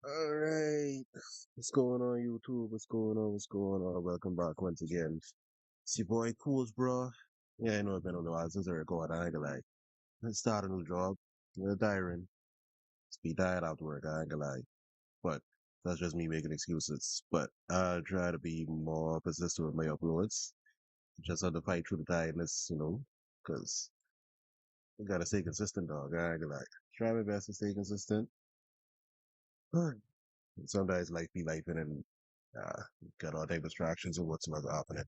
All right. What's going on, YouTube? What's going on? What's going on? Welcome back once again. It's your boy Cools, bro. Yeah, I know it's been a while since I recorded. I ain't gonna lie. Let's start a new job. We're tiring. Let's be tired after work. I ain't gonna lie. But that's just me making excuses. But I'll try to be more persistent with my uploads. Just have to fight through the tiredness, because I gotta stay consistent, dog. I ain't gonna lie. Try my best to stay consistent. Sometimes life be life and uh, got all type of distractions and whatsoever happening.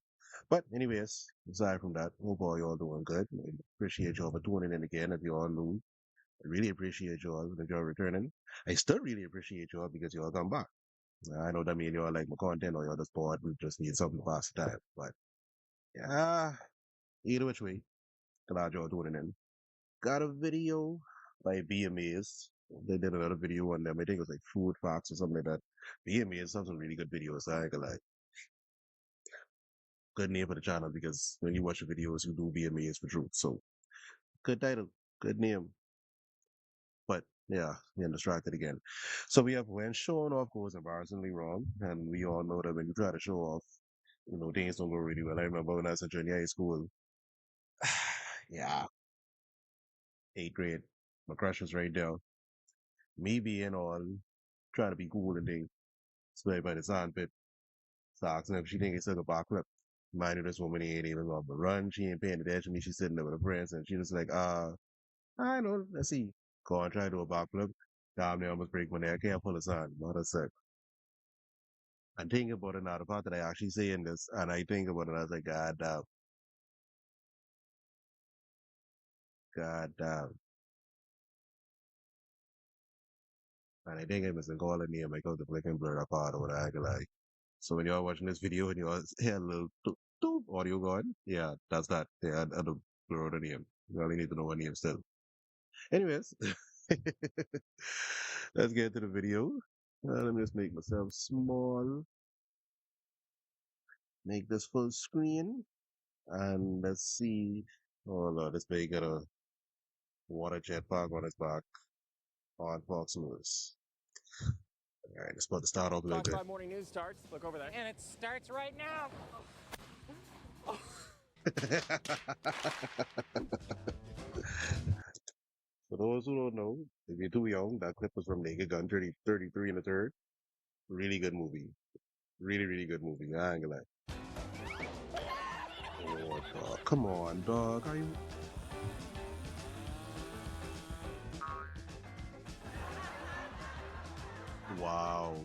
But anyways, aside from that, hope all y'all doing good. I appreciate y'all for tuning in again. If y'all new, I really appreciate y'all if y'all returning. I still really appreciate y'all because y'all come back. I know that mean y'all like my content or y'all just bored. We just need something to pass the time. But yeah, either which way, glad y'all tuning in. Got a video by Be Amazed. They did another video on them. I think it was like food facts or something like that. Be Amazed have some really good videos. I ain't gonna lie. Good name for the channel because when you watch the videos, you do be amazed for truth. So good title, good name. But yeah, getting distracted again. So we have when showing off goes embarrassingly wrong, and we all know that when you try to show off, things don't go really well. I remember when I was in junior high school. Yeah, 8th grade, my crush was right there. Me being all trying to be cool and things. So by the sandpit, so asking if she think it's like a backflip. Mind you, this woman ain't even on the run. She ain't paying attention to me. She's sitting there with her friends, and she was like, I know. Let's see. Go and try to do a backflip. Damn near almost break my neck. I can't pull a sign. What I said. I'm thinking about it now. The part that I actually saying this, and I think about it, I was like, God damn, God damn. And I think I must call the name because the flicking blur apart or whatever. I can like. So when you're watching this video and you're hear a little doop audio going, yeah, that's that. Yeah, I don't blur the name. You only need to know her name still. Anyways, let's get to the video. Let me just make myself small. Make this full screen. And let's see. Oh Lord, this baby got a water jetpack on his back on Fox News. All right, it's about to start off a little Fox bit. 5 Morning News starts. Look over there. And it starts right now. For those who don't know, if you're too young, that clip was from Naked Gun 33 and a third. Really good movie. Really, really good movie. I ain't gonna lie. Oh, dog. Come on, dog. Are you? Wow.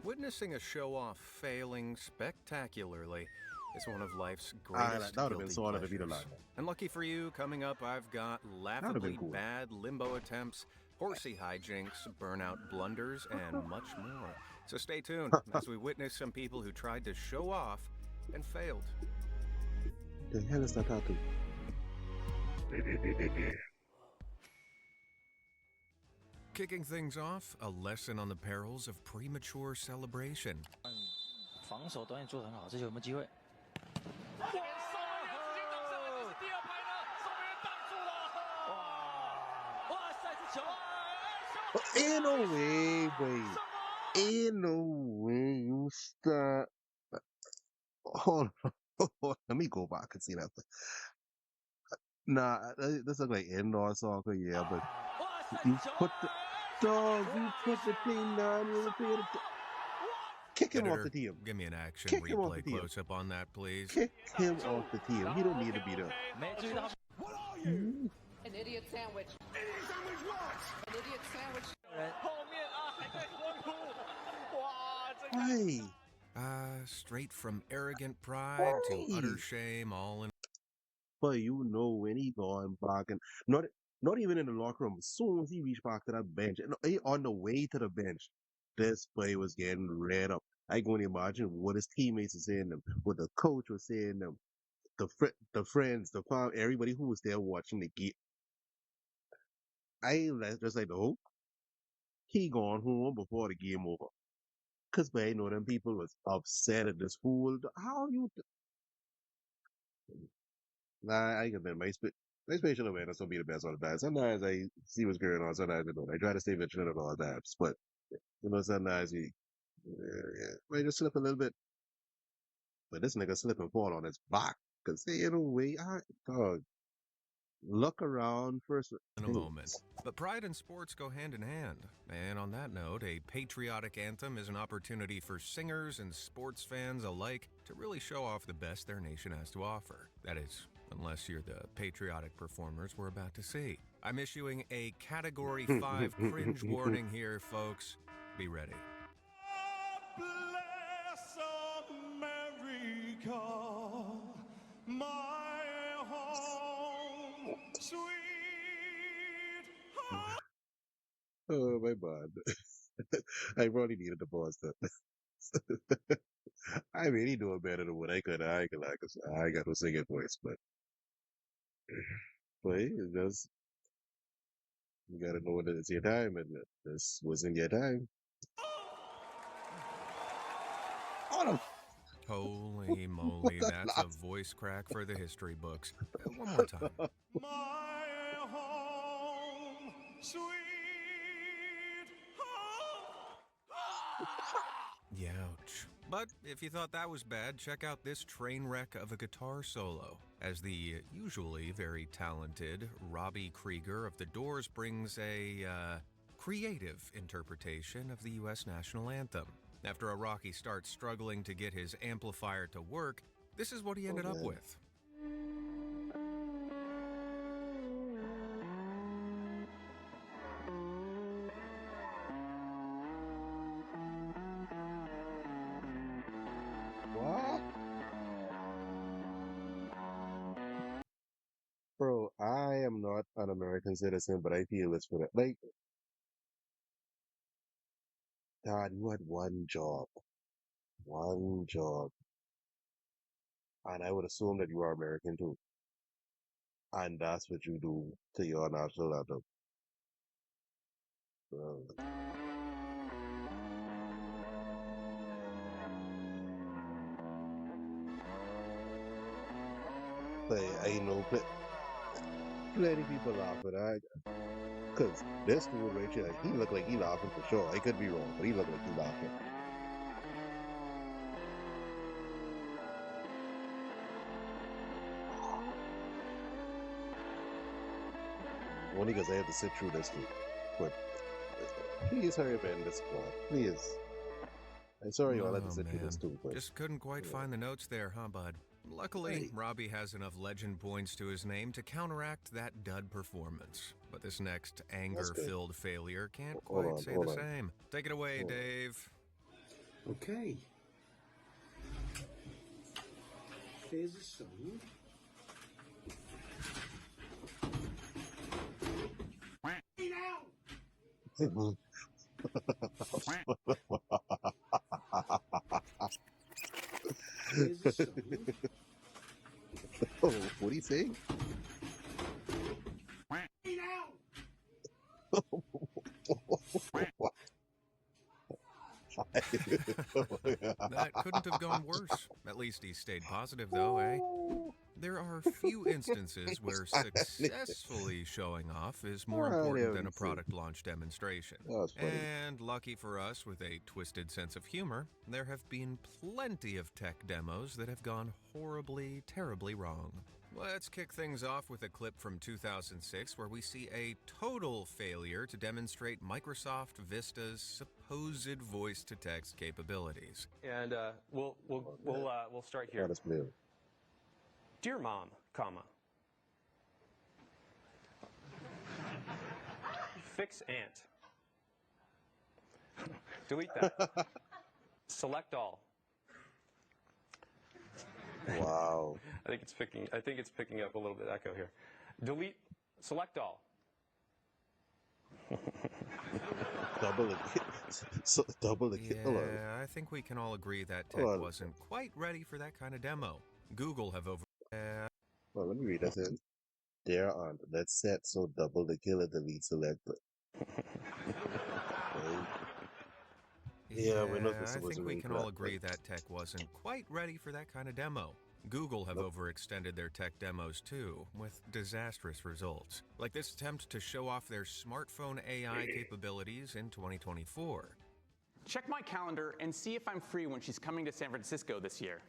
Witnessing a show-off failing spectacularly is one of life's That greatest would have been guilty solid to be the pleasures. line. And lucky for you, coming up, I've got That would have been laughably cool. bad limbo attempts, horsey hijinks, burnout blunders, and much more. So stay tuned as we witness some people who tried to show off and failed. The hell is that tattoo? Kicking things off, a lesson on the perils of premature celebration. 防守端也做得很好，这球有没有机会？这边守门员直接挡上来，但是第二拍呢，守门员挡住了。哇塞，这球！ Ain't no way, wait. Ain't no way you stop. Hold on. Let me go back and see that. Nah, this look like indoor soccer, yeah, but 哇塞， you 这球！ put the dog, you put the thing down, you pay the kick him off Editor, the team. give me an action Kick him off the replay team. close-up on that, please. Kick him off the team. He don't need to be there. 没注意到。 What are you? An idiot sandwich. Idiot sandwich what? An idiot sandwich. 人后面啊还在欢呼，哇，这个。 Why? Straight from arrogant pride to Why? utter shame, all in. But you know when he going back and not even in the locker room. As soon as he reached back to that bench, and he on the way to the bench, this play was getting red up. I can only imagine what his teammates were saying to him, what the coach was saying to him, the friends, the fam, everybody who was there watching the game. Just like the hope he gone home before the game over. Cause I know them people was upset at this fool. How you? Nah, I can admit my spatial awareness will be the best on the bad. Sometimes I see what's going on. Sometimes I don't. I try to stay vigilant at all times, but You know, sometimes you might just slip a little bit, but this nigga slip and fall on his back. Cause you know, dog, look around first. In a moment. But pride and sports go hand in hand. And on that note, a patriotic anthem is an opportunity for singers and sports fans alike to really show off the best their nation has to offer. That is, unless you're the patriotic performers we're about to see. I'm issuing a Category 5 cringe warning here, folks. Be ready. Bless America, my home, sweet home. Oh my god. I probably needed to pause that. I mean, he doing better than what I could. I could like, I got no singing voice, but it's just you gotta know that it's your time, and this wasn't your time. Oh Holy moly, that's a voice crack for the history books. One more time. My home, sweet home. Youch. But if you thought that was bad, check out this train wreck of a guitar solo, as the usually very talented Robbie Krieger of The Doors brings a creative interpretation of the U.S. national anthem. After a rocky start struggling to get his amplifier to work, this is what he ended up with. what? Bro, I am not an American citizen, but I feel this for that. Like, God, you had one job, and I would assume that you are American too, and that's what you do to your national anthem. Bro. Like, I know plenty people laughing. Cause this dude right here, he look like he laughing for sure. I could be wrong, but he look like he laughing. Only because I have to sit through this too. But please hurry up and end this plot. Please. I'm sorry y'all had to sit through this too, but Just couldn't quite find the notes there, huh, bud? Luckily, Hey. Robbie has enough legend points to his name to counteract that dud performance. But this next anger-filled failure can't Hold quite on, say hold the on. same. Take it away, Hold on. Dave. Okay. Here's a song. Here's a song. Oh, what do you say? That couldn't have gone worse. At least he stayed positive, though, eh? There are few instances where successfully showing off is more important than a product launch demonstration. That was funny. And lucky for us, with a twisted sense of humor, there have been plenty of tech demos that have gone horribly, terribly wrong. Let's kick things off with a clip from 2006 where we see a total failure to demonstrate Microsoft Vista's supposed voice-to-text capabilities. And we'll start here. That is blue. Dear Mom, comma. Fix Ant. Delete that. Select all. Wow. I think it's picking up a little bit echo here. Delete. Select all. Double the double the kill. Yeah, I think we can all agree that tech wasn't quite ready for that kind of demo. Google have over... Well, let me read this in. There on let's set so double the killer delete selector. Yeah, we're not I supposed think to we read can that, all agree but- that tech wasn't quite ready for that kind of demo. Google have overextended their tech demos too, with disastrous results. Like this attempt to show off their smartphone AI capabilities in 2024. Check my calendar and see if I'm free when she's coming to San Francisco this year.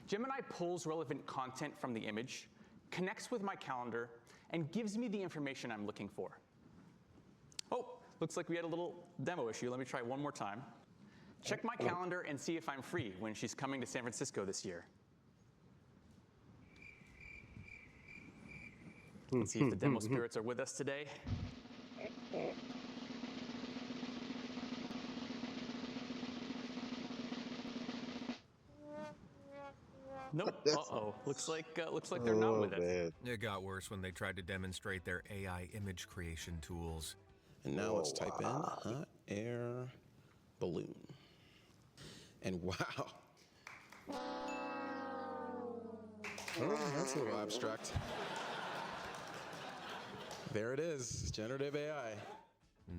Gemini pulls relevant content from the image, connects with my calendar, and gives me the information I'm looking for. Oh, looks like we had a little demo issue. Let me try one more time. Check my calendar and see if I'm free when she's coming to San Francisco this year. Let's see if the demo spirits are with us today. Nope. Uh-oh. Looks like they're not with us. Man. It got worse when they tried to demonstrate their AI image creation tools. And now let's type in hot air balloon. And wow. Oh, that's a little abstract. There it is, generative AI.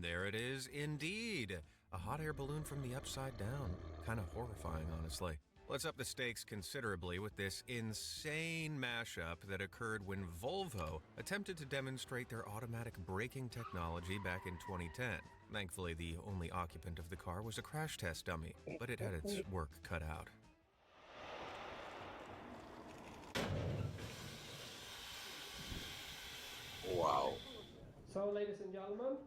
There it is indeed. A hot air balloon from the upside down. Kind of horrifying, honestly. Let's up the stakes considerably with this insane mashup that occurred when Volvo attempted to demonstrate their automatic braking technology back in 2010. Thankfully, the only occupant of the car was a crash test dummy, but it had its work cut out. Wow. So, ladies and gentlemen,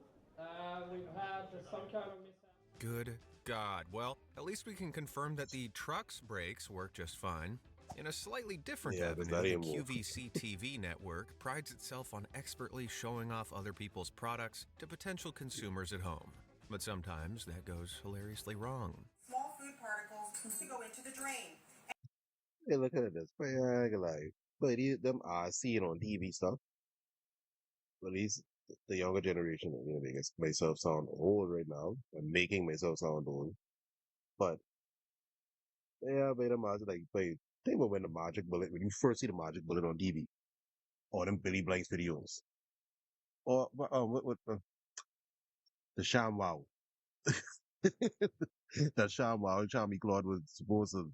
we've had some kind of mishap. Good God. Well, at least we can confirm that the truck's brakes work just fine. In a slightly different avenue, the QVC TV network prides itself on expertly showing off other people's products to potential consumers at home. But sometimes that goes hilariously wrong. Small food particles to go into the drain. Hey, look at this. Like, but them are seeing on TV stuff. At least the younger generation, making myself sound old right now. I'm making myself sound old. But, yeah, but them are like, think about when when you first see the magic bullet on TV, or them Billy Blanks videos. Or, the Sham Wow. That Sham Wow, Shammy Claude was supposed to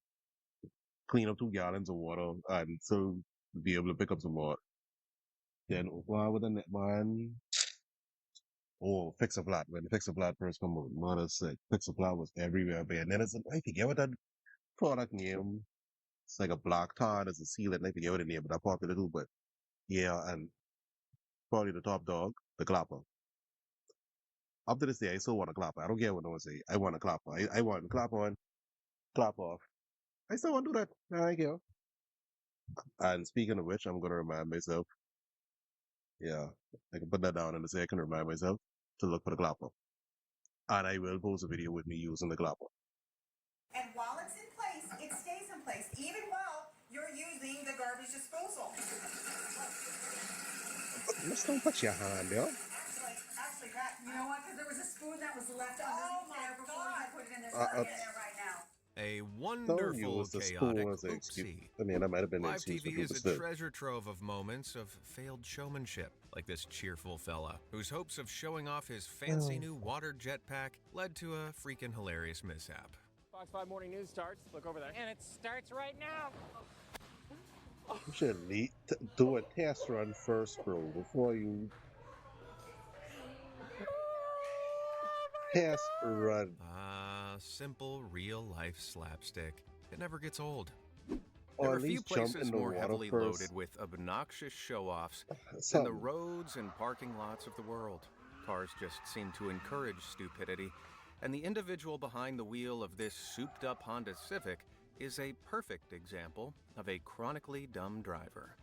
clean up 2 gallons of water and so be able to pick up some more. Then why would the man? Oh, Fix a Flat. When Fix a Flat first come out, mother said Fix a Flat was everywhere. But and then it's I forget what that product name. It's like a black tar. There's a sealant. I forget what the name, but that popular too. But yeah, and probably the top dog, the clapper. Up to this day, I still want a clapper. I don't care what no one say. I want a clapper. I want a clap on, clap off. I still want to do that. I care. And speaking of which, I'm gonna remind myself. Yeah, I can put that down in the second. Remind myself to look for the clapper. And I will post a video with me using the clapper. And while it's in place, it stays in place, even while you're using the garbage disposal. Let's don't put your hand there. Actually, that, you know what? Because there was a spoon that was left underneath there before you put it in there. So there right now. A wonderful, chaotic oopsie. I mean, that might have been an Live excuse TV for is a stupid treasure trove of moments of failed showmanship, like this cheerful fella, whose hopes of showing off his fancy new water jetpack led to a freaking hilarious mishap. Fox 5 Morning News starts. Look over there. And it starts right now. You should do a test run first, bro, before you test run. Simple, real-life slapstick. It never gets old. Or There are at few least jump places in the more water heavily first. loaded with obnoxious show-offs than the Something. roads and parking lots of the world. Cars just seem to encourage stupidity, and the individual behind the wheel of this souped-up Honda Civic is a perfect example of a chronically dumb driver.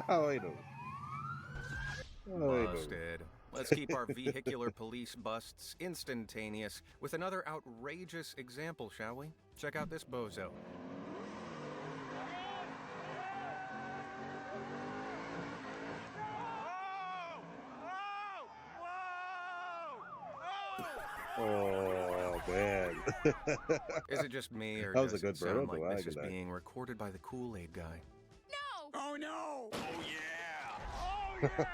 How I know? How I know? Busted. Let's keep our vehicular police busts instantaneous with another outrageous example, shall we? Check out this bozo. Oh man. Is it just me, or That was does a good it sound burn, like though, I this ain't is gonna lie. being recorded by the Kool-Aid guy? Oh no! Oh yeah! Oh yeah!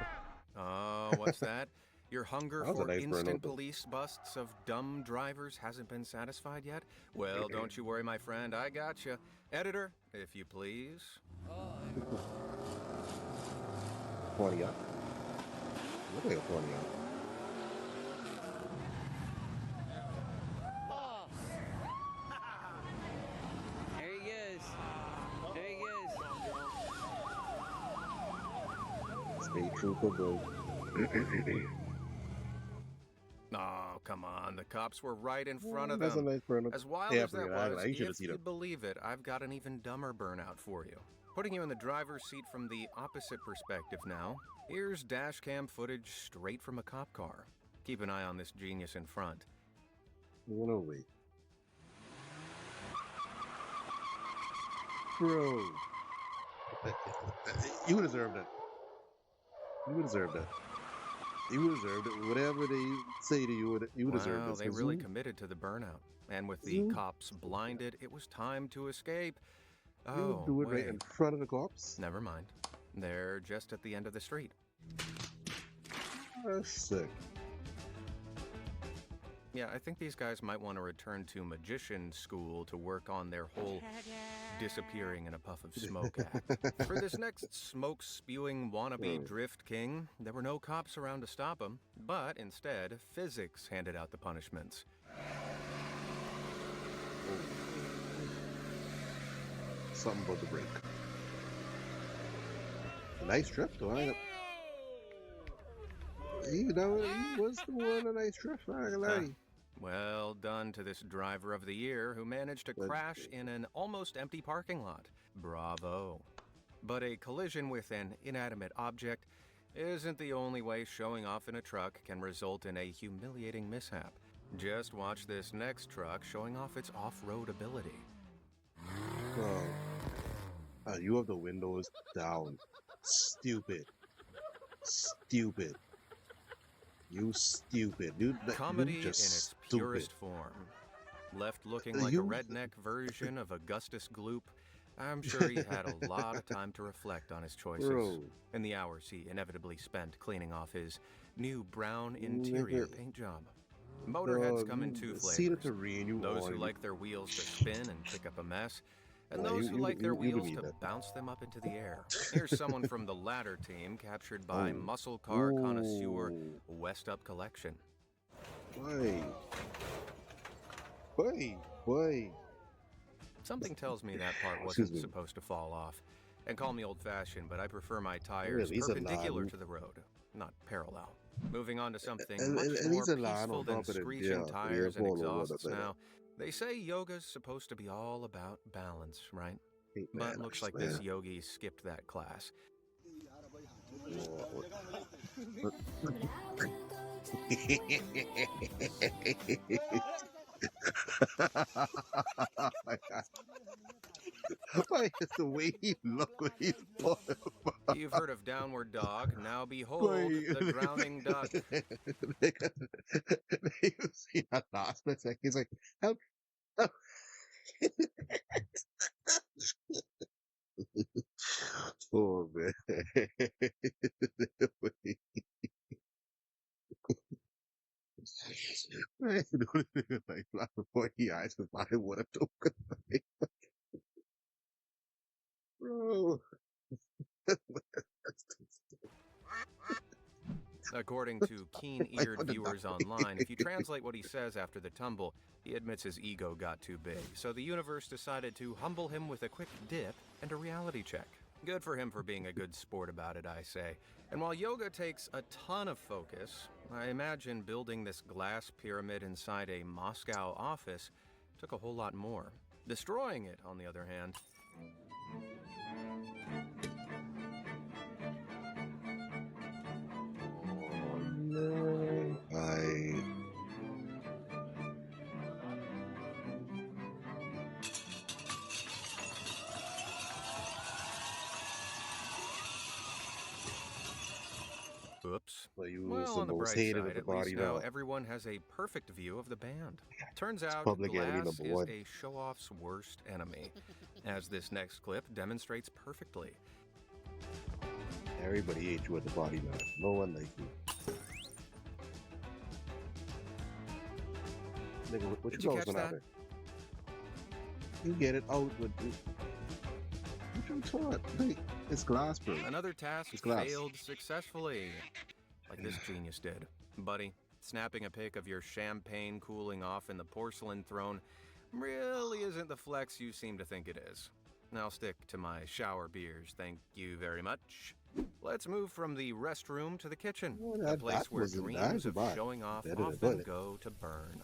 Oh, what's that? Your hunger That was a for nice burnout, instant though. police busts of dumb drivers hasn't been satisfied yet? Well, don't you worry, my friend. I gotcha. Editor, if you please. Pontiac. Look like a Pontiac. There he is. There he is. Stay true for bro. Oh, come on. The cops were right in front of That's a them. nice burnout. As wild Yeah, as that I was, should have if seen you it. believe it, I've got an even dumber burnout for you. Putting you in the driver's seat from the opposite perspective now. Here's dash cam footage straight from a cop car. Keep an eye on this genius in front. No way. Bro. You deserve that. You deserve that. You deserved it. Whatever they say to you, you deserve Wow, this. they really committed to the burnout. And with the cops blinded, it was time to escape. You Oh, do it wait. right in front of the cops? Never mind. They're just at the end of the street. That's sick. Yeah, I think these guys might want to return to magician school to work on their whole disappearing in a puff of smoke act. For this next smoke-spewing wannabe drift king, there were no cops around to stop him, but instead, physics handed out the punishments. Something about the break. Nice trip, though. He was the one a nice trip. I ain't gonna lie. Well done to this driver of the year who managed to crash in an almost empty parking lot. Bravo. But a collision with an inanimate object isn't the only way showing off in a truck can result in a humiliating mishap. Just watch this next truck showing off its off-road ability. You have the windows down. Stupid. Stupid. You stupid. Comedy in just its stupid. purest form. Left looking like a redneck version of Augustus Gloop, I'm sure he had a lot of time to reflect on his choices in the hours he inevitably spent cleaning off his new brown interior paint job. Motorheads come in two flavors. Those who like their wheels to spin and pick up a mess, and those who like their wheels to bounce them up into the air. Here's someone from the latter team captured by muscle car connoisseur West Up Collection. Why? Something tells me that part wasn't supposed to fall off. And call me old-fashioned, but I prefer my tires perpendicular to the road, not parallel. Moving on to something much more peaceful than screeching tires and exhausts now. They say yoga's supposed to be all about balance, right? But looks like this yogi skipped that class. Why is the way he look when he's You've heard of downward dog, now behold the drowning duck. You see that last split second, he's like, help. Oh man. I don't even like black before he eyes with my water token. Bro. According to keen-eared viewers online, if you translate what he says after the tumble, he admits his ego got too big. So the universe decided to humble him with a quick dip and a reality check. Good for him for being a good sport about it, I say. And while yoga takes a ton of focus, I imagine building this glass pyramid inside a Moscow office took a whole lot more. Destroying it, on the other hand, oops. Well, on the bright side, at least now everyone has a perfect view of the band. Turns out glass is a show-off's worst enemy, as this next clip demonstrates perfectly. Everybody hates you at the body, man. No one likes you. Nigga, what Did you you know catch what's gonna that? happen? You get it out with it. What you taught? Like, it's glass, bro. Another task It's glass. failed successfully, like this genius did. Buddy, snapping a pic of your champagne cooling off in the porcelain throne really isn't the flex you seem to think it is. I'll stick to my shower beers, thank you very much. Let's move from the restroom to the kitchen, Well, a place where dreams of bad. showing off Better than often toilet. go to burn.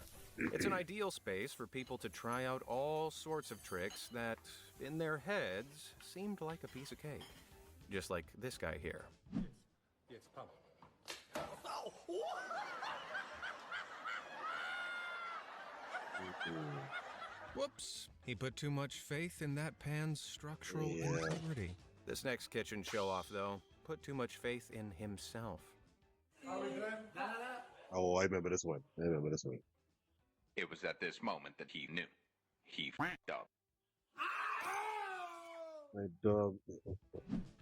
It's an ideal space for people to try out all sorts of tricks that, in their heads, seemed like a piece of cake. Just like this guy here. It's tumble. Whoops! He put too much faith in that pan's structural integrity. This next kitchen show-off, though, put too much faith in himself. Oh, I remember this one. It was at this moment that he knew. He f***ed up. My dog.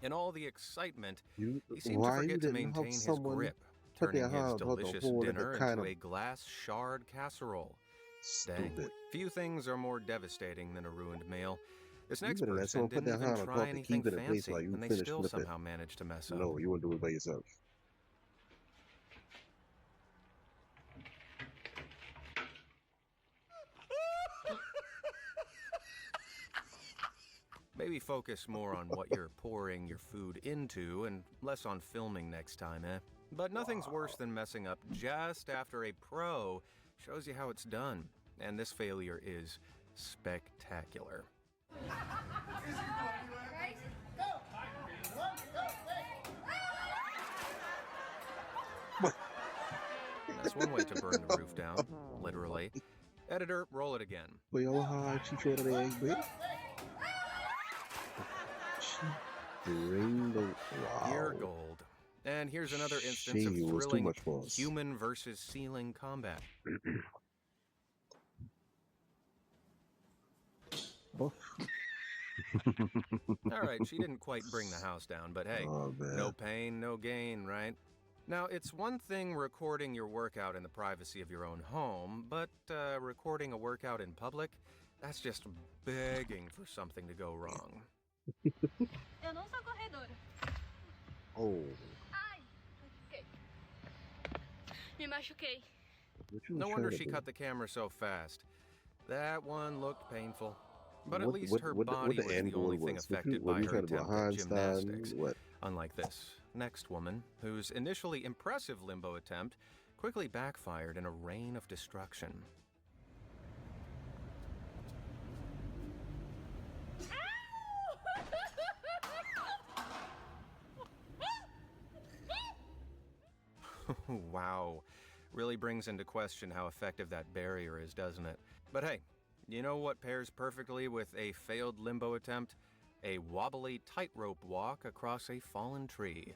In all the excitement, You, he seemed to why you forget to didn't maintain have his someone grip, put turning their his hand out the delicious hole in the dinner kind into of a glass shard casserole. Dang. stupid? Few things are more devastating than a ruined meal. This You next better let person someone put didn't their even hand on try top to anything keep it in place fancy, while you and they finish still flipping. somehow managed to mess up. No, you wouldn't do it by yourself. Maybe focus more on what you're pouring your food into and less on filming next time, eh? But nothing's worse than messing up just after a pro shows you how it's done. And this failure is spectacular. That's one way to burn the roof down, literally. Editor, roll it again. Boy, how hard she throw the egg, boy. Rainbow. Wow. Pure gold. And here's another instance of She was too thrilling much for us. human versus ceiling combat. Oh. All right, she didn't quite bring the house down, but hey, Oh, man. no pain, no gain, right? Now, it's one thing recording your workout in the privacy of your own home, but recording a workout in public, that's just begging for something to go wrong. Eu não sou corredora. Oh. Ai, machuquei. Me machuquei. What you No was wonder trying she to cut the camera so fast. That one looked painful. But at What- least what- her what the- body what the was end the goal only thing was? affected What by you her trying to do, a attempt at handstand? gymnastics. What? Unlike this next woman, whose initially impressive limbo attempt quickly backfired in a rain of destruction. Wow. Really brings into question how effective that barrier is, doesn't it? But hey, you know what pairs perfectly with a failed limbo attempt? A wobbly tightrope walk across a fallen tree.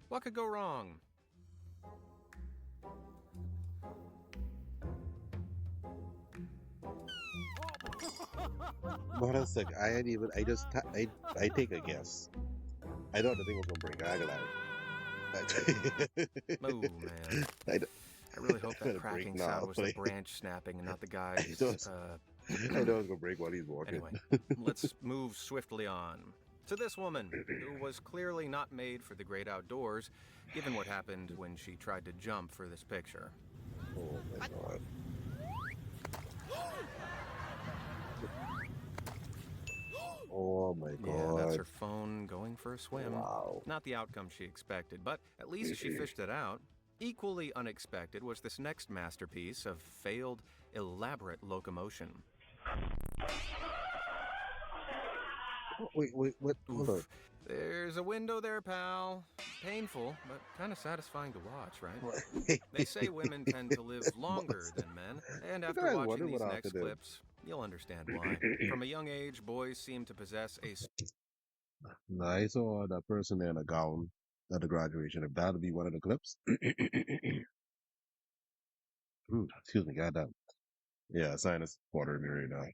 What could go wrong? Hold on a sec. I take a guess. I thought the thing was gonna break. I Oh, man. I really hope that cracking sound was the branch snapping and not the guy's, I know it's gonna break while he's walking. Anyway, let's move swiftly on. To this woman, who was clearly not made for the great outdoors, given what happened when she tried to jump for this picture. Oh my god. Oh my god. Yeah, that's her phone going for a swim. Wow. Not the outcome she expected, but at least she fished it out. Equally unexpected was this next masterpiece of failed, elaborate locomotion. Wait, what? Hold on. There's a window there, pal. Painful, but kind of satisfying to watch, right? They say women tend to live longer than men, and after I watching wonder these what I next have to do. clips, you'll understand why. From a young age, boys seem to possess a No, I saw that person in a gown at the graduation. If that'll be one of the clips. Excuse me, goddamn. Yeah, sinus watering me right now.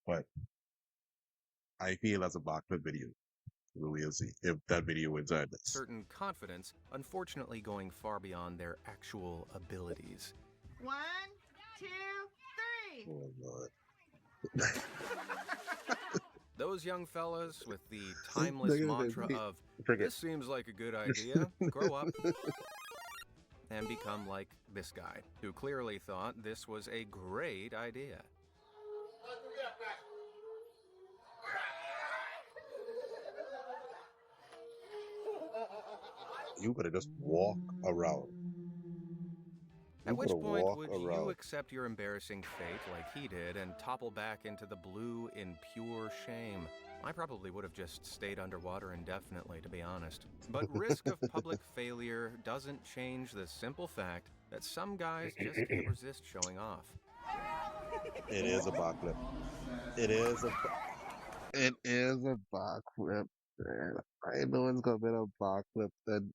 But I feel that's a backflip video. We'll see if that video inside this. certain confidence, unfortunately going far beyond their actual abilities. 1, 2, 3. Lord. Those young fellas with the timeless mantra of, this seems like a good idea, grow up and become like this guy, who clearly thought this was a great idea. You gotta just walk around. At which point would you accept your embarrassing fate like he did and topple back into the blue in pure shame? I probably would have just stayed underwater indefinitely, to be honest. But risk of public failure doesn't change the simple fact that some guys just can't resist showing off. It is a backflip. It is a backflip. I know it's gonna be a backflip.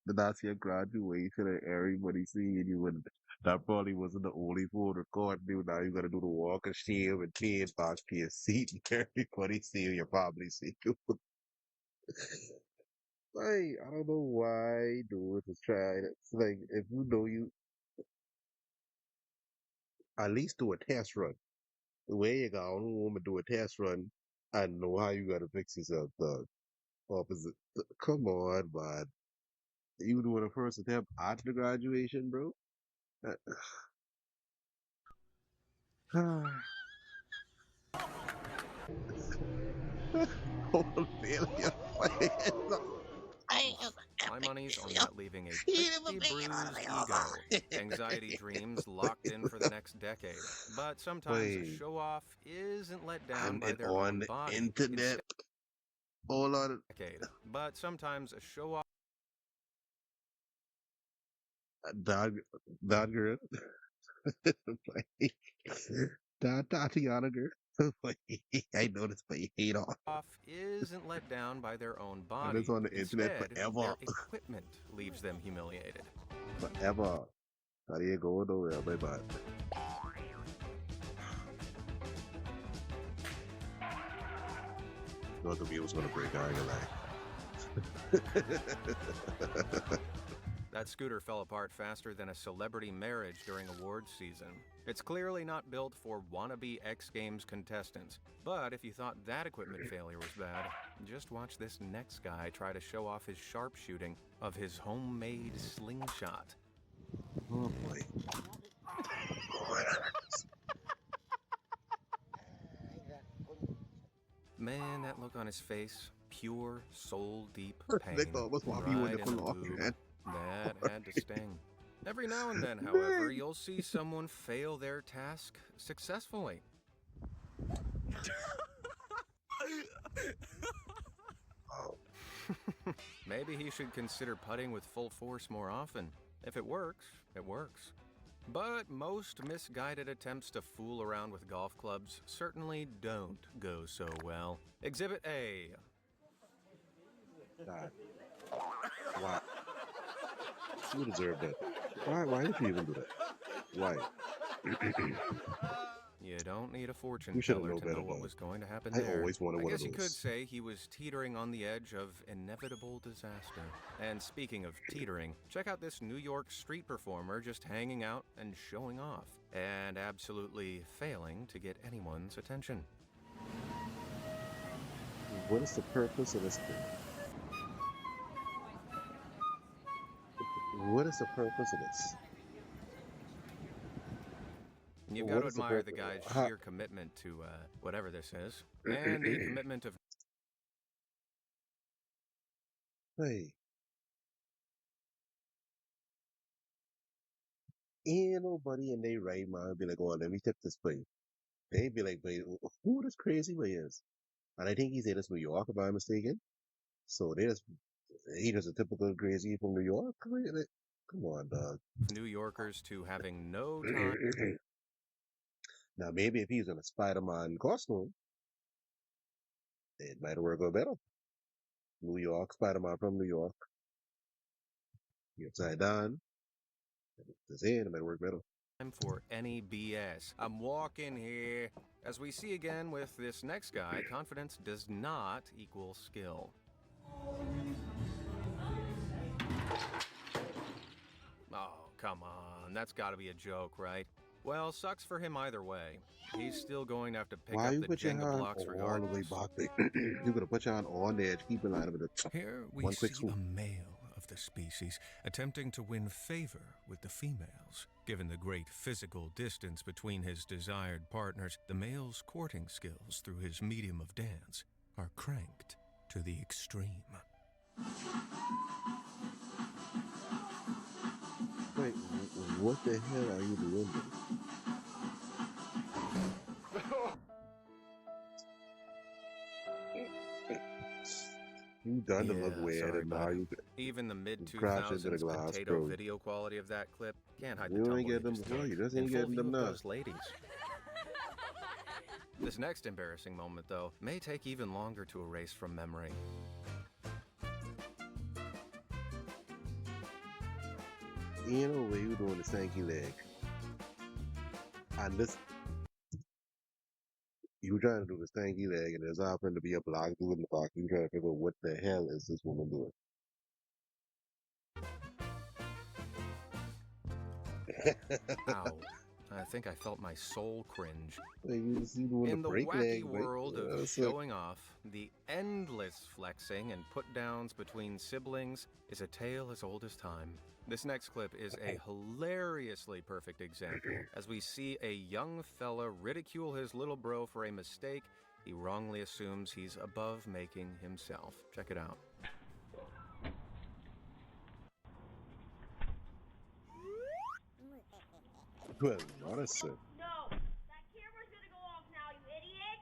That's your graduation and everybody seeing you, and that probably wasn't the only phone recording you. Now you gotta do the walk of shame and change back to your seat, and everybody see you. You probably see you. Like, I don't know why dudes is trying. It's like, if you know you, at least do a test run. Where you go home and do a test run and know how you gotta fix yourself, dog. Opposite. Come on, man. You doing a first attempt after the graduation, bro? Total failure. My money's on that leaving a pretty bruised ego. Anxiety dreams locked in for the next decade. But sometimes a show-off isn't let down by their own body. Internet. Hold on. But sometimes a show-off... Dog girl. That Tatiana girl. I noticed, but you hate off. Isn't let down by their own body. And it's on the internet forever. Their equipment leaves them humiliated. Forever. How do you go nowhere, my man? Not the wheel was gonna break out your leg. That scooter fell apart faster than a celebrity marriage during awards season. It's clearly not built for wannabe X Games contestants. But if you thought that equipment failure was bad, just watch this next guy try to show off his sharpshooting of his homemade slingshot. Oh boy. Man, that look on his face, pure, soul-deep pain. They thought it was Bobby right in the lock, man. That had to sting. Every now and then, however, you'll see someone fail their task successfully. Maybe he should consider putting with full force more often. If it works, it works. But most misguided attempts to fool around with golf clubs certainly don't go so well. Exhibit A. God. Why? You deserve that. Why did you even do that? Why? You don't need a fortune You should've teller known to know better, what dog. was going to happen I there. always wanted one of I guess you could those. say he was teetering on the edge of inevitable disaster. And speaking of teetering, check out this New York street performer just hanging out and showing off, and absolutely failing to get anyone's attention. What is the purpose of this thing? What is the purpose of this? You've What got to is the admire the purpose? guy's sheer commitment to whatever this is, and the commitment of... Hey. Ain't nobody in their right mind be like, oh, let me tip this plane. They be like, wait, who this crazy boy is? And I think he's in this New York, if I'm mistaken. So he just a typical crazy from New York. Come on, dog. New Yorkers to having no time... Now, maybe if he's in a Spider-Man costume, it might work out better. New York, Spider-Man from New York. The upside down. This in, it might work better. For any BS. I'm walking here. As we see again with this next guy, confidence does not equal skill. Oh, come on. That's got to be a joke, right? Well, sucks for him either way. He's still going to have to pick Why up you the put your Jenga hand blocks all the way regardless. back there? You're gonna put your hand on the edge, keep it line with the Here we one quick see swoop. a male of the species attempting to win favor with the females. Given the great physical distance between his desired partners, the male's courting skills through his medium of dance are cranked to the extreme. Wait, what the hell are you doing? You done to look Yeah, weird, sorry, and bud. now you Even the crash into the mid-2000s glass, potato bro. video quality of that clip can't hide the You tumble ain't you get them just before. took You just in ain't full getting view them of now. those ladies. This next embarrassing moment, though, may take even longer to erase from memory. You know where you doing the stanky leg. And this, you trying to do the stanky leg, and there's happened to be a black dude in the back. You trying to figure out what the hell is this woman doing? Ow. I think I felt my soul cringe. You see doing In the the break wacky leg, world right? of That's like, showing off, the endless flexing and put-downs between siblings is a tale as old as time. This next clip is a hilariously perfect example. As we see a young fella ridicule his little bro for a mistake he wrongly assumes he's above making himself. Check it out. well, what is it? No, that camera's gonna go off now, you idiot!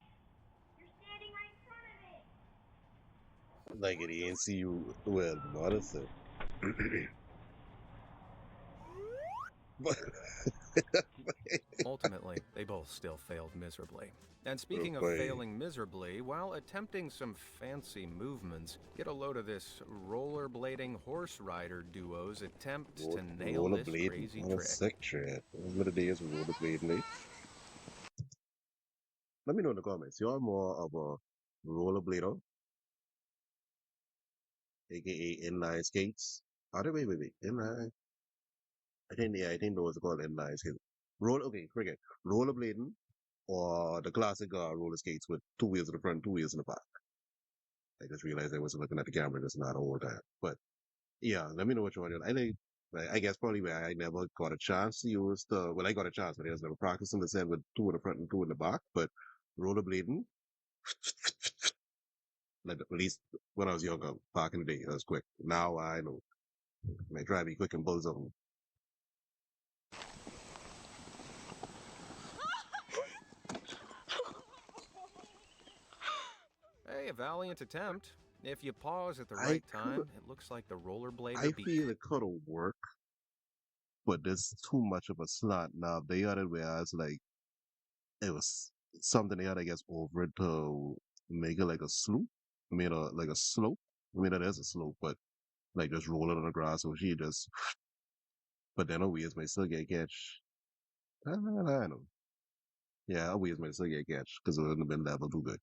You're standing right in front of it! Like it ain't see you. Well, what is it? Ultimately, they both still failed miserably. And speaking of Okay. failing miserably, while attempting some fancy movements, get a load of this rollerblading horse rider duo's attempt to nail this crazy What a trick. sick trick. What a day is rollerblading, eh? Let me know in the comments. Y'all more of a rollerblader, aka inline skates? Are they wait, inline? I think those are called inline skates. Forget rollerblading or the classic roller skates with 2 wheels in the front, 2 wheels in the back. I just realized I wasn't looking at the camera just not all the time. But yeah, let me know what you want to do. I think, I guess probably where I never got a chance to use I got a chance, but I was never practicing the set with 2 in the front and 2 in the back. But rollerblading, like at least when I was younger, back in the day, that was quick. Now I know. I try to be quick and buzz on. Hey, a valiant attempt. If you pause at the I right time, it looks like the rollerblader I feel it could have worked, but there's too much of a slant now. They had it whereas like it was something they had, I guess, over it to make it like a slope. I mean, like a slope. I mean, it is a slope, but like just roll it on the grass. So she just, but then always may still get catch. I don't know. Yeah, always may still get catch because it wouldn't have been level too good.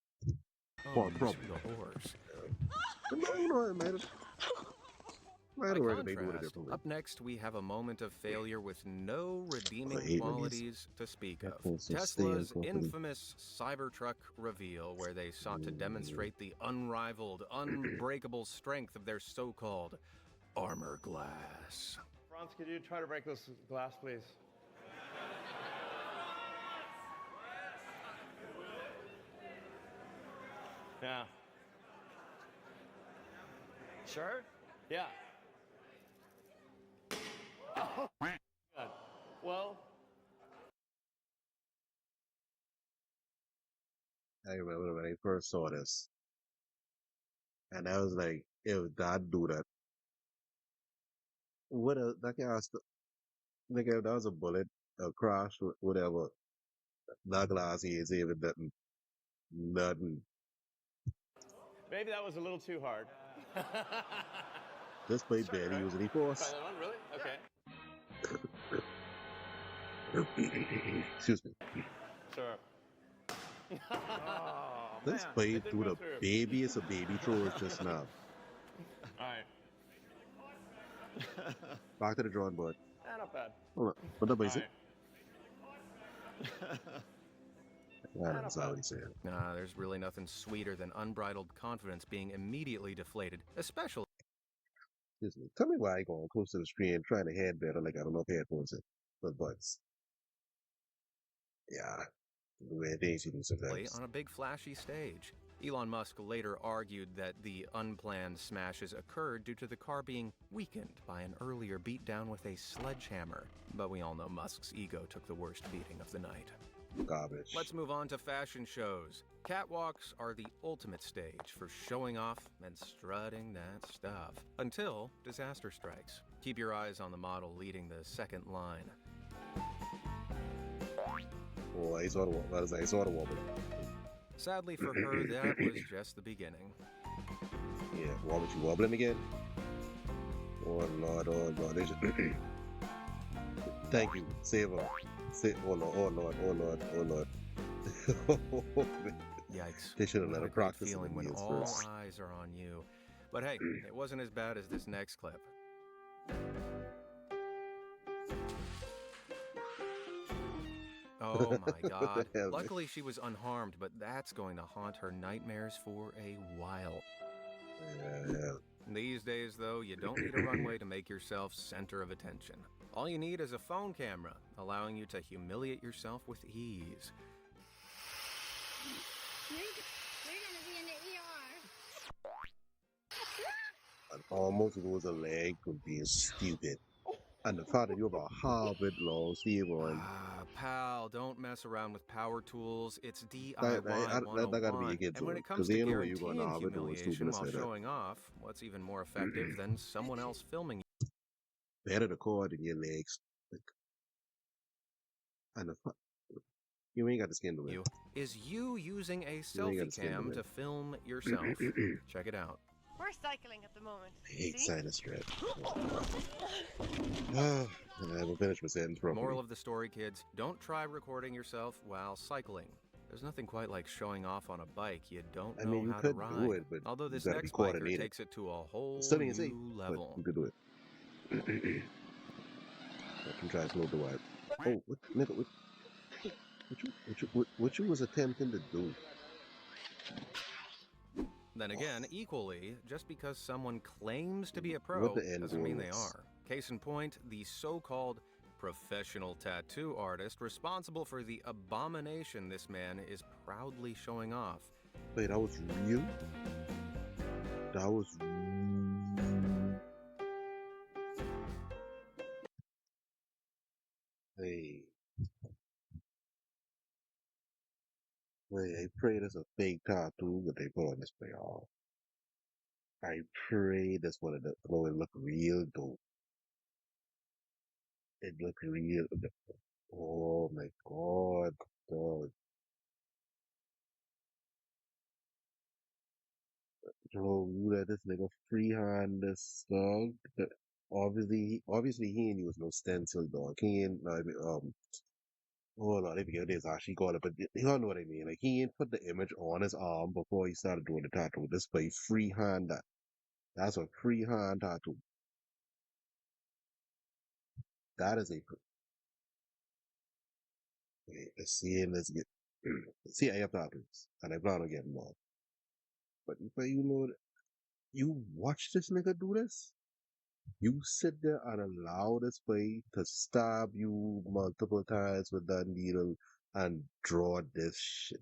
Oh, Problem. the horse. No, it made it. By They do it contrast, differently. up next we have a moment of failure with no redeeming hate when these- qualities to speak of. Apples are Tesla's staying properly. infamous Cybertruck reveal, where they sought to demonstrate the unrivaled, unbreakable strength of their so-called armor glass. Franz, could you try to break this glass, please? Yeah. Sure? Yeah. Oh, good. Well, I remember when I first saw this, and I was like, if that do that, what else? That guy has to, like, if that was a bullet, a crash, whatever, that glass is even nothing. maybe that was a little too hard. This play barely use any Try force. that one, really? Okay. Excuse me. Sure. Oh, This man, play it didn't through go the through. babiest of baby throws just now. All right. Back to the drawing board. Not bad. Hold on. What the basic? All That's not what he said. Nah, there's really nothing sweeter than unbridled confidence being immediately deflated, especially. Excuse me. Tell me why I going close to the screen trying to headband like I don't know if headphones in. But yeah, the way things you do sometimes. On a big flashy stage. Elon Musk later argued that the unplanned smashes occurred due to the car being weakened by an earlier beatdown with a sledgehammer. But we all know Musk's ego took the worst beating of the night. Garbage. Let's move on to fashion shows. Catwalks are the ultimate stage for showing off and strutting that stuff. Until disaster strikes. Keep your eyes on the model leading the second line. Oh, I saw the woman. I saw the woman. Sadly for her, that was just the beginning. Yeah, woman, you wobbling again? Oh Lord, oh Lord. They should... Thank you. Save her. Oh Lord, oh Lord, oh Lord, oh Lord. Yikes. They should have let her practice feeling when all first. eyes are on you. But hey, it wasn't as bad as this next clip. Oh my god. Luckily she was unharmed, but that's going to haunt her nightmares for a while. Yeah. These days, though, you don't need a runway to make yourself center of attention. All you need is a phone camera, allowing you to humiliate yourself with ease. You're gonna be in the ER. And almost lose a leg for being stupid. And the fact that you have a Harvard law sleeve on. Pal, don't mess around with power tools. It's DIY that gotta be 101. your kids And when on, it comes 'cause to they ain't know where you guaranteeing going to Harvard doing humiliation stupidness while like that. showing off, what's even more effective than someone else filming you? Better the cord in your legs. And the you ain't got the skin to win. Is you using a You ain't got the selfie skin to cam win. to film yourself. Check it out. We're cycling at the moment. I hate sinus strap. And I will finish my sentence properly. Moral of the story, kids, don't try recording yourself while cycling. There's nothing quite like showing off on a bike you don't know you how to could ride. do it, but Although you this gotta be next biker coordinated. takes it to a whole Still ain't safe, new but level. you could do it. I can try to slow the wire. Oh, what, nigga, what you was attempting to do? Then again, equally, just because someone claims to be a pro What the end doesn't mean they was. are. Case in point, the so-called professional tattoo artist responsible for the abomination this man is proudly showing off. Wait, that was real? That was Hey. Wait, I pray that's a fake tattoo that they put on display. Oh. I pray that's what it look real though. It look real. Oh my god, dog. Yo, you let this nigga freehand this dog. Obviously he ain't use no stencil dog. He ain't, I mean, hold on, I forget what it is actually called it, but you all know what I mean. Like he ain't put the image on his arm before he started doing the tattoo. This way freehand that. That's a freehand tattoo. That is a. Wait, let's see and let's get. See, I have tattoos and I plan on getting more. But you know, you watch this nigga do this. You sit there and allow this way to stab you multiple times with that needle and draw this shit.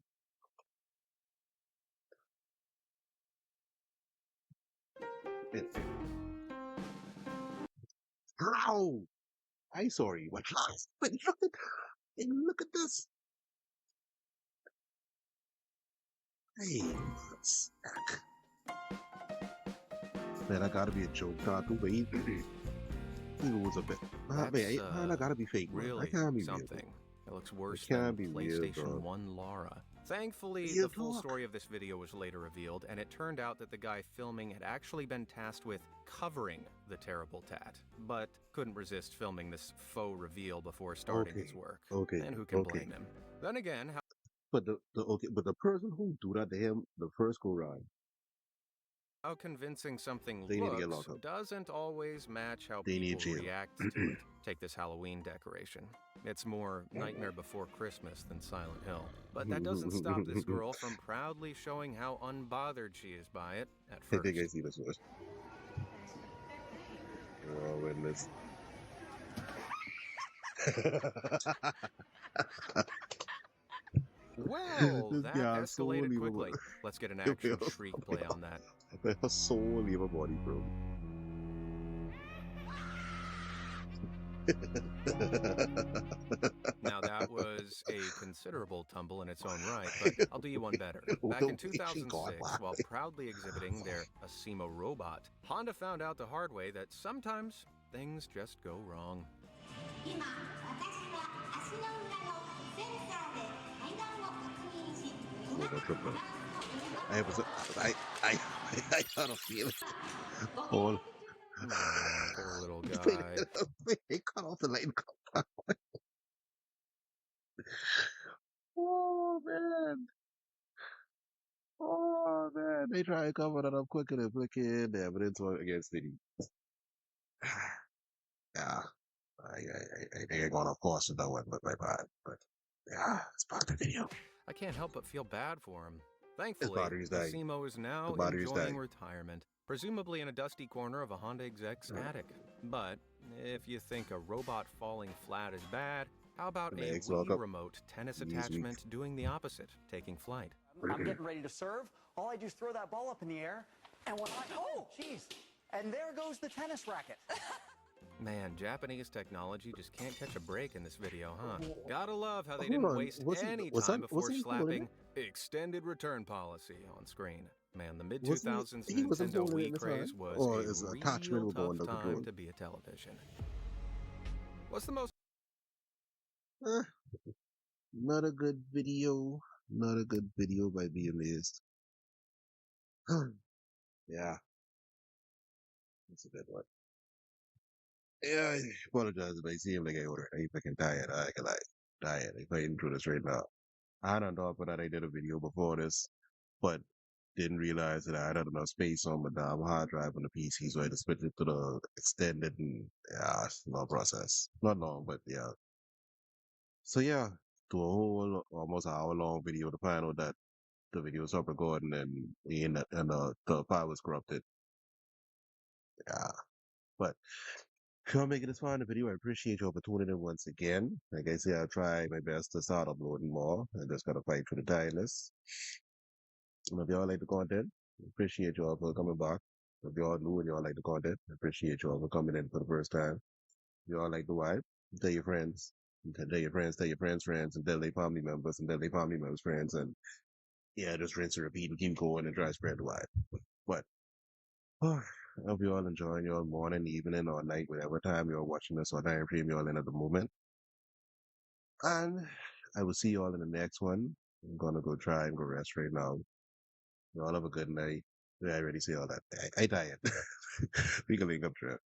How? I sorry, but look at this. Hey, man, that gotta be a joke tattoo, but he was a bit. Man, that gotta be fake, man. Really That can't be something. real. It looks worse It can't than be real, PlayStation dog. 1 Lara. Thankfully, Real the full talk. story of this video was later revealed, and it turned out that the guy filming had actually been tasked with covering the terrible tat, but couldn't resist filming this faux reveal before starting his work. Okay. And who can Okay. blame him? Then again, But the person who do that to him the first go round, How convincing something They need to get looks locked up. doesn't always match how They need people jail. react to it. Take this Halloween decoration. It's more Nightmare Before Christmas than Silent Hill. But that doesn't stop this girl from proudly showing how unbothered she is by it at I first. think I see this one. Oh, witness. Well, This that guy so escalated unbelievable. quickly. Let's get an action shriek play on that. They are so unbelievable, bro. Now, that was a considerable tumble in its own right, but I'll do you one better. Back in 2006, while proudly exhibiting their Asimo robot, Honda found out the hard way that sometimes things just go wrong. I got a feeling. Oh, Poor little guy. They cut off the light. Oh man. Oh man. They try to cover that up quicker than flicking the evidence against Diddy. Yeah. I think I'm gonna pause it that one, but my bad. But yeah, it's part of the video. I can't help but feel bad for him. Thankfully, battery's dying. Asimo is now The battery's enjoying dying. retirement, presumably in a dusty corner of a Honda exec's attic. But if you think a robot falling flat is bad, how about a Wii remote tennis attachment doing the opposite, taking flight? I'm getting ready to serve. All I do is throw that ball up in the air, and when oh, jeez, and there goes the tennis racket. Man, Japanese technology just can't catch a break in this video, huh? Gotta love how they didn't waste any time before slapping extended return policy on screen. Man, the mid-2000s Nintendo Wii craze was a real tough time to be a television. What's the most... Not a good video. Not a good video by being amazed. Yeah. That's a good one. Yeah, I apologize if I seem like I ordered. I'm fucking tired. I can like tired. I'm fighting through this right now. I don't know that I did a video before this, but didn't realize that I had enough space on my damn hard drive on the PC, so I had to switch it to the extended and yeah, it's a long process. Not long, but yeah. So yeah, to a whole almost an hour long video to find out that the video stopped recording and the file was corrupted. Yeah. But if y'all making this far in the video, I appreciate y'all for tuning in once again. Like I say, I'll try my best to start uploading more. I just gotta fight through the tiredness. And if y'all like the content, I appreciate y'all for coming back. If y'all new and y'all like the content, I appreciate y'all for coming in for the first time. If y'all like the vibe, tell your friends. Tell your friends, tell your friends' friends, and tell their family members, and tell their family members' friends, and yeah, just rinse and repeat and keep going and try to spread the vibe. But I hope you all enjoying your morning, evening, or night, whatever time you're watching this or time frame you're in at the moment. And I will see you all in the next one. I'm gonna go try and go rest right now. You all have a good night. Yeah, I already say all that. I tired. We can link up, trip.